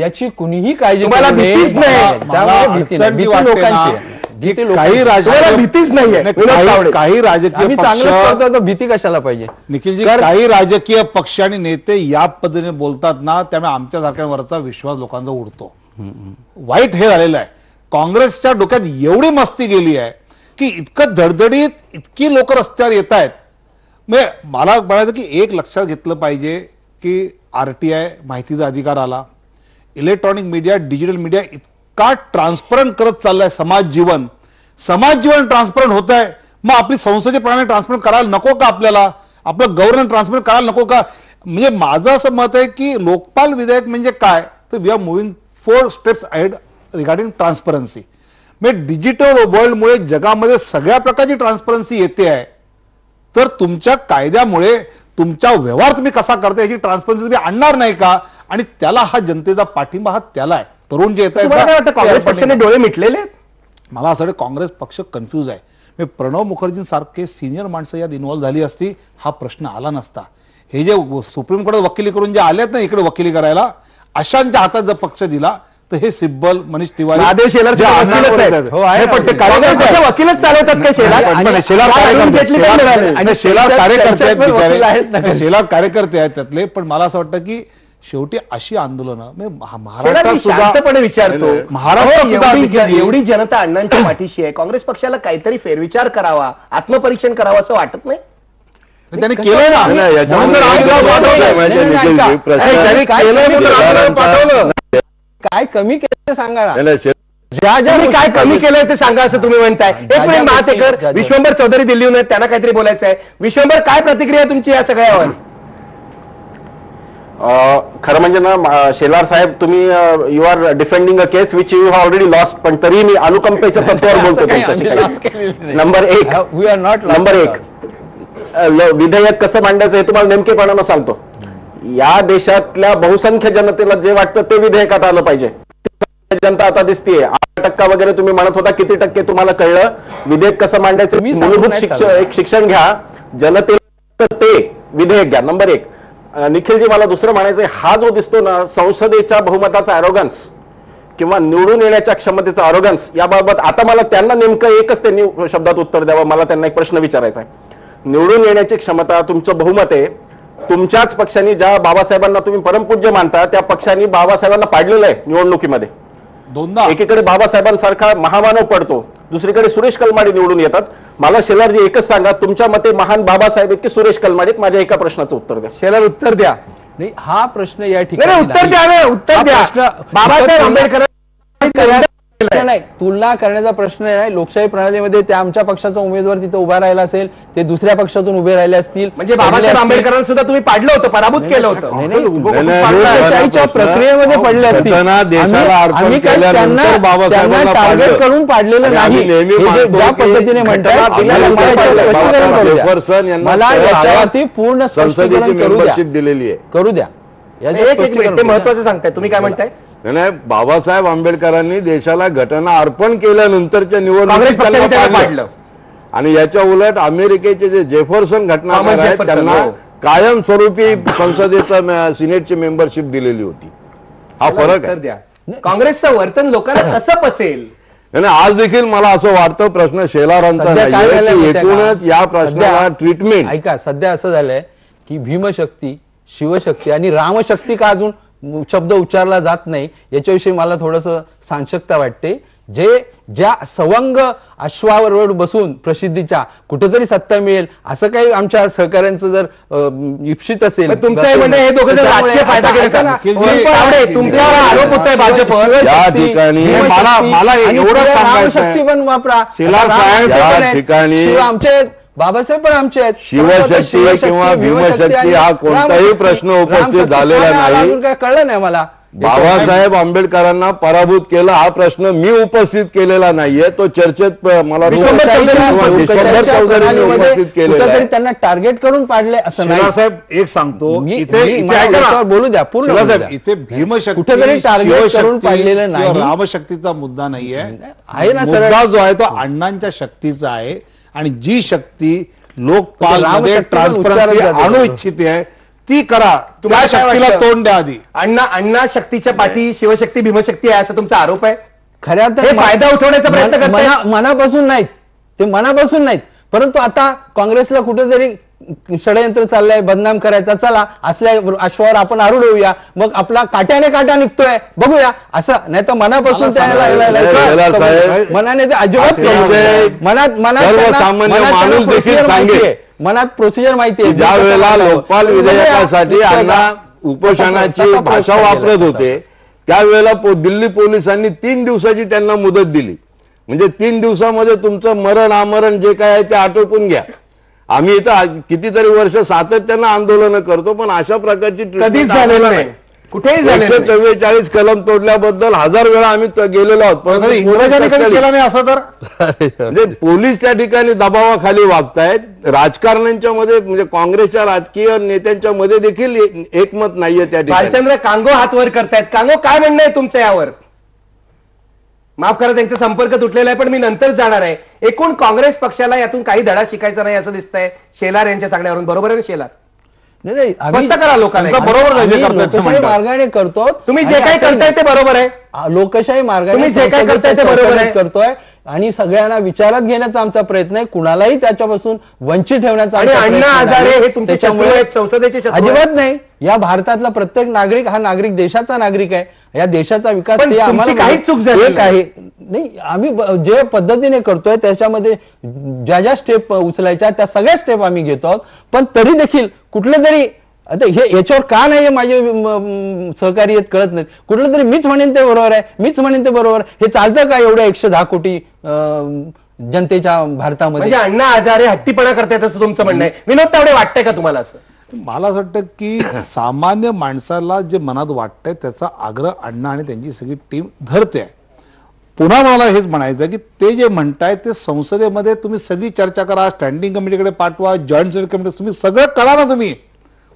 याची कुणीही काळजी तुम्हाला भीतीच नाही. त्यामुळे भीती नाही. भीती लोकांची भीतीच नाहीये. काही राजकीय आम्ही चांगलंच करतो तर भीती कशाला पाहिजे. निखिलजी, काही राजकीय पक्ष आणि नेते या पद्धतीने बोलतात ना, त्यामुळे आमच्यासारख्यांवरचा विश्वास लोकांचा उडतो. वाईट हे झालेलं आहे. काँग्रेसच्या डोक्यात एवढी मस्ती गेली आहे की इतकं धडधडीत इतकी लोक रस्त्यावर येत आहेत. म्हणजे मला म्हणायचं की एक लक्षात घेतलं पाहिजे की RTI माहितीचा अधिकार आला, इलेक्ट्रॉनिक मीडिया, डिजिटल मीडिया इतका ट्रान्सपरंट करत चाललाय. समाज जीवन ट्रान्सपरंट होत आहे. मग आपली संसदीय प्रणाली ट्रान्सपरंट करायला नको का? आपल्याला आपलं गव्हर्नन्स ट्रान्सपरंट करायला नको का? म्हणजे माझं असं मत आहे की लोकपाल विधेयक म्हणजे काय, तर we are moving 4 steps ahead regarding transparency. म्हणजे डिजिटल वर्ल्डमुळे जगामध्ये सगळ्या प्रकारची ट्रान्सपरन्सी येते आहे. तर तुमच्या कायद्यामुळे तुमचा व्यवहार तुम्ही कसा करता याची ट्रान्सपरन्सी तुम्ही आणणार नाही का? आणि त्याला हा जनतेचा पाठिंबा हा त्याला आहे. तरुण जे येत आहेत काँग्रेस पक्षाने डोळे मिटलेले आहेत. मला असं वाटतं काँग्रेस पक्ष कन्फ्यूज आहे. मी प्रणव मुखर्जींसारखे सिनियर माणसं यात इन्व्हॉल्व्ह झाली असती हा प्रश्न आला नसता. हे जे सुप्रीम कोर्टात वकिली करून जे आलेत ना इकडे वकिली करायला, अशांच्या हातात जर पक्ष दिला तर हे सिब्बल, मनीष तिवारी, महादेव शेलार वकीलच चालवतात का? शेलार कार्यकर्ते आहेत त्यातले. पण मला असं वाटतं की शेवटी अशी आंदोलनं महाराष्ट्रात शांतपणे विचारतो, महाराष्ट्रात एवढी जनता अण्णांच्या पाठीशी आहे, काँग्रेस पक्षाला काहीतरी फेरविचार करावा, आत्मपरीक्षण करावं असं वाटत नाही? त्यांनी केलं ना. काय कमी केलं सांगा ना. ज्या काय कमी केलंय ते सांगा असं तुम्ही म्हणताय. एक मिनिट महातेकर, विश्वंभर चौधरी दिल्लीहून आहेत, त्यांना काहीतरी बोलायचं आहे. विश्वंभर, काय प्रतिक्रिया तुमची या सगळ्यावर? खरं म्हणजे ना शेलार साहेब, तुम्ही you are defending a case which you have already lost, पण तरी मी अनुकंपेच्या तत्वावर बोलतो तुमच्याशी. नंबर एक, विधेयक कसं मांडायचं हे तुम्हाला नेमकेपणानं सांगतो. या देशातल्या बहुसंख्य जनतेला जे वाटतं ते विधेयकात आलं पाहिजे. जनता आता दिसतीये. 8% वगैरे तुम्ही म्हणत होता, किती टक्के तुम्हाला कळलं विधेयक कसं मांडायचं? मूलभूत एक शिक्षण घ्या, जनतेला ते विधेयक घ्या. नंबर एक. निखिलजी, मला दुसरं म्हणायचंय, हा जो दिसतो ना संसदेच्या बहुमताचा अरोगन्स किंवा निवडून येण्याच्या क्षमतेचा अरोगन्स, याबाबत आता मला त्यांना नेमकं एकच त्यांनी शब्दात उत्तर द्यावं. मला त्यांना एक प्रश्न विचारायचा आहे. निवडून येण्याची क्षमता, तुमचं बहुमत आहे, तुमच्याच पक्षांनी ज्या बाबासाहेबांना तुम्ही परमपूज्य मानता त्या पक्षांनी बाबासाहेबांना पाडलेलं आहे निवडणुकीमध्ये. एकीकडे बाबासाहेबांसारखा महामानव पडतो, दुसरीकडे सुरेश कलमाडी निवडून येतात. मला शेलारजी एकच सांगा, तुमच्या मते महान बाबासाहेब आहेत की सुरेश कलमाडी? माझ्या एका प्रश्नाचं उत्तर द्या. शेलार, उत्तर द्या. नाही, हा प्रश्न या ठिकाणी उत्तर द्या. बाबासाहेब आंबेडकर नाही, तुलना करण्याचा प्रश्न नाही. लोकशाही प्रणालीमध्ये त्या आमच्या पक्षाचा उमेदवार तिथे उभा राहिला असेल, ते दुसऱ्या पक्षातून उभे राहिले असतील. म्हणजे बाबासाहेब आंबेडकरांना सुद्धा तुम्ही पाडलं होतं, पराभूत केलं होतं. लोकशाहीच्या प्रक्रियेमध्ये पडले असतील. आम्ही त्यांना टार्गेट करून पाडलेलं नाही. ज्या पद्धतीने म्हणतात मला याच्यावरती पूर्ण स्पष्टीकरण करू द्या. ते महत्वाचं सांगताय. तुम्ही काय म्हणताय? नाही, बाबासाहेब आंबेडकरांनी देशाला घटना अर्पण केल्यानंतरच्या काँग्रेस पक्षाने निवडणूक आणि याच्या उलट अमेरिकेचे जे जेफरसन घटनाकार आहेत त्यांना कायमस्वरूपी संसदेचा सिनेटची मेंबरशिप दिलेली होती. हा फरक आहे. काँग्रेसचं वर्तन लोकांना कसं पचेल? आज देखील मला असं वाटतं प्रश्न शेलारांचा नाही, एकूणच या प्रश्नाला ट्रीटमेंट. ऐका, सध्या असं झालंय की भीमशक्ती, शिवशक्ती आणि रामशक्ती का अजून शब्द उच्चारला जात नाही याच्याविषयी मला थोडस साशंकता वाटते. ज्या सवंग अश्वावर बसून प्रसिद्धीच्या कुठेतरी सत्ता मिळेल असं काही आमच्या सहकार्यांचं जर इप्सित असेल, तुमचं म्हणणं हे दोघं जण राजकीय फायदा घेतात. तुमच्यावर आरोप होत आहे भाजपवर. या ठिकाणी मला एवढं रामशक्ती पण वापरा. आमचे बाबासाहेब पण आमचे आहेत. शिवशक्ती किंवा भीमशक्ती हा कोणताही प्रश्न उपस्थित झालेला नाही. काय कळलं नाही मला. बाबासाहेब आंबेडकरांना पराभूत केलं हा प्रश्न मी उपस्थित केलेला नाहीये, तो चर्चेत मला उपस्थित केलेला. त्यांना टार्गेट करून पाडले असं नाही. साहेब एक सांगतो, बोलू द्या पूर्ण. इथे भीमशक्ती कुठेतरी टार्गेट करून पाडलेलं नाही. रामशक्तीचा मुद्दा नाहीये, आहे ना. मुद्दा जो आहे तो अण्णांच्या शक्तीचा आहे. आणि जी शक्ती लोकपाल ट्रान्सपरन्सी आणू इच्छिते आहे ती करा, त्या तुम्हाला काय शक्तीला वाटतं? तोंड द्या आधी. अण्णा शक्तीच्या पाठी शिवशक्ती भीमशक्ती आहे असा तुमचा आरोप आहे? खऱ्या हे फायदा उठवण्याचा प्रयत्न करतायत. मनापासून नाहीत ते, मनापासून नाहीत. परंतु आता काँग्रेसला कुठेतरी षडयंत्र चाललंय बदनाम करायचा, चला असल्या अश्वावर आपण आरूढ होऊया, मग आपला काट्याने काटा निघतोय बघूया असं. नाही तर मनापासून मनाने ते अजिबात मनात प्रोसिजर माहिती आहे. ज्या वेळेला लोकपाल विधेयकासाठी अण्णा उपोषणाची भाषा वापरत होते त्यावेळेला दिल्ली पोलिसांनी 3 दिवसाची त्यांना मुदत दिली. म्हणजे 3 दिवसामध्ये तुमचं मरण आमरण जे काय आहे ते आटोपून घ्या. आम्ही इथं कितीतरी वर्ष सातत्यानं आंदोलन करतो, पण अशा प्रकारची कधीच झालेलं नाही, कुठेही झालेलं नाही. 144 कलम तोडल्याबद्दल 1000 वेळा आम्ही गेलेलो आहोत, कधी परंतु इंग्रजांनी कधी केलं नाही असं तर. म्हणजे पोलीस त्या ठिकाणी दबावाखाली वागतायत. राजकारण्यांच्या मध्ये म्हणजे काँग्रेसच्या राजकीय नेत्यांच्या मध्ये देखील एकमत नाहीये त्या ठिकाणी. भालचंद्र कांगो हात वर करतायत. कांगो काय म्हणणं आहे तुमचं यावर? माफ करा त्यांचा संपर्क तुटलेला आहे, पण मी नंतर जाणार आहे. एकूण काँग्रेस पक्षाला यातून काही धडा शिकायचा नाही असं दिसतंय शेलार यांच्या सांगण्यावरून. बरोबर आहे ना शेलार? नाही स्पष्ट करा लोकांना. बरोबर आहे जे करतायत ते लोकशाही म्हणतात. मार्गाने करतो. तुम्ही जे काही करताय ते बरोबर आहे. लोकशाही मार्गाने तुम्ही जे काय करताय ते बरोबर आहे. करतोय आणि सगळ्यांना विचारात घेण्याचा आमचा प्रयत्न आहे, कुणालाही त्याच्यापासून वंचित ठेवण्याचा आणि आमचा अण्णा प्रयत्न हजारे नाही. हे तुमचे शत्रू आहेत, संसदेचे शत्रू आहेत. अजिबात नाही. या भारतातला प्रत्येक नागरिक हा नागरिक देशाचा नागरिक आहे. या देशाचा विकास पण ते तुमची आम्हाला काहीच चूक झाली एक आहे. नाही, आम्ही जे पद्धतीने करतोय त्याच्यामध्ये ज्या स्टेप उचलायच्या त्या सगळ्या स्टेप आम्ही घेतो आहोत. पण तरी देखील कुठलं तरी आता हे याच्यावर का नाही माझे सहकारी आहेत कळत नाहीत. कुठलं तरी मीच म्हणेन ते बरोबर आहे, मीच म्हणेन ते बरोबर. हे चालतं का एवढ्या 110 कोटी जनतेच्या भारतामध्ये? म्हणजे अण्णा हजारे हट्टीपणा करतायत असं तुमचं म्हणणं आहे. विनोद तावडे, वाटतंय का तुम्हाला असं? मला असं वाटतं की सामान्य माणसाला जे मनात वाटतंय त्याचा आग्रह अण्णा आणि त्यांची सगळी टीम धरते आहे. पुन्हा मला हेच म्हणायचं की ते जे म्हणताय ते संसदेमध्ये तुम्ही सगळी चर्चा करा, स्टँडिंग कमिटीकडे पाठवा, जॉईंट सिलेक्ट कमिटी, तुम्ही सगळं करा ना. तुम्ही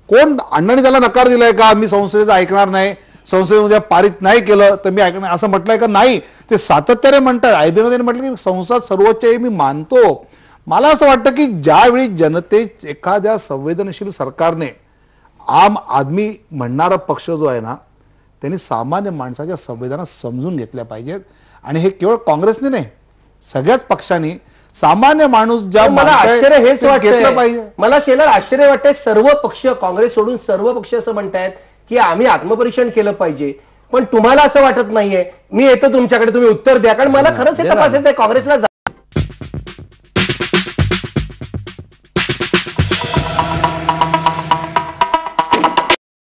कोण अण्णांनी त्याला नकार दिलाय का? मी संसदेचं ऐकणार नाही, संसदेमध्ये पारित नाही केलं तर मी ऐकणार असं म्हटलंय का? नाही. ते सातत्याने म्हणतात. IBA म्हटलं की संसद सर्वोच्च आहे, मी मानतो. मला असं वाटतं की ज्यावेळी एखाद्या संवेदनशील सरकारने आम आदमी म्हणणारा पक्ष जो आहे ना त्यांनी सामान्य माणसाच्या संवेदना समजून घेतल्या पाहिजेत. आणि हे केवळ काँग्रेसने नाही, सगळ्याच पक्षांनी सामान्य माणूस ज्या मला आश्चर्य हेच घेतलं पाहिजे. वाटतं. मला शेलार आश्चर्य वाटतंय, सर्व पक्ष काँग्रेस सोडून सर्व पक्ष असं म्हणतायत की आम्ही आत्मपरीक्षण केलं पाहिजे, पण तुम्हाला असं वाटत नाहीये. मी येतो तुमच्याकडे, तुम्ही उत्तर द्या, कारण मला खरंच हे तपासायचं आहे काँग्रेसला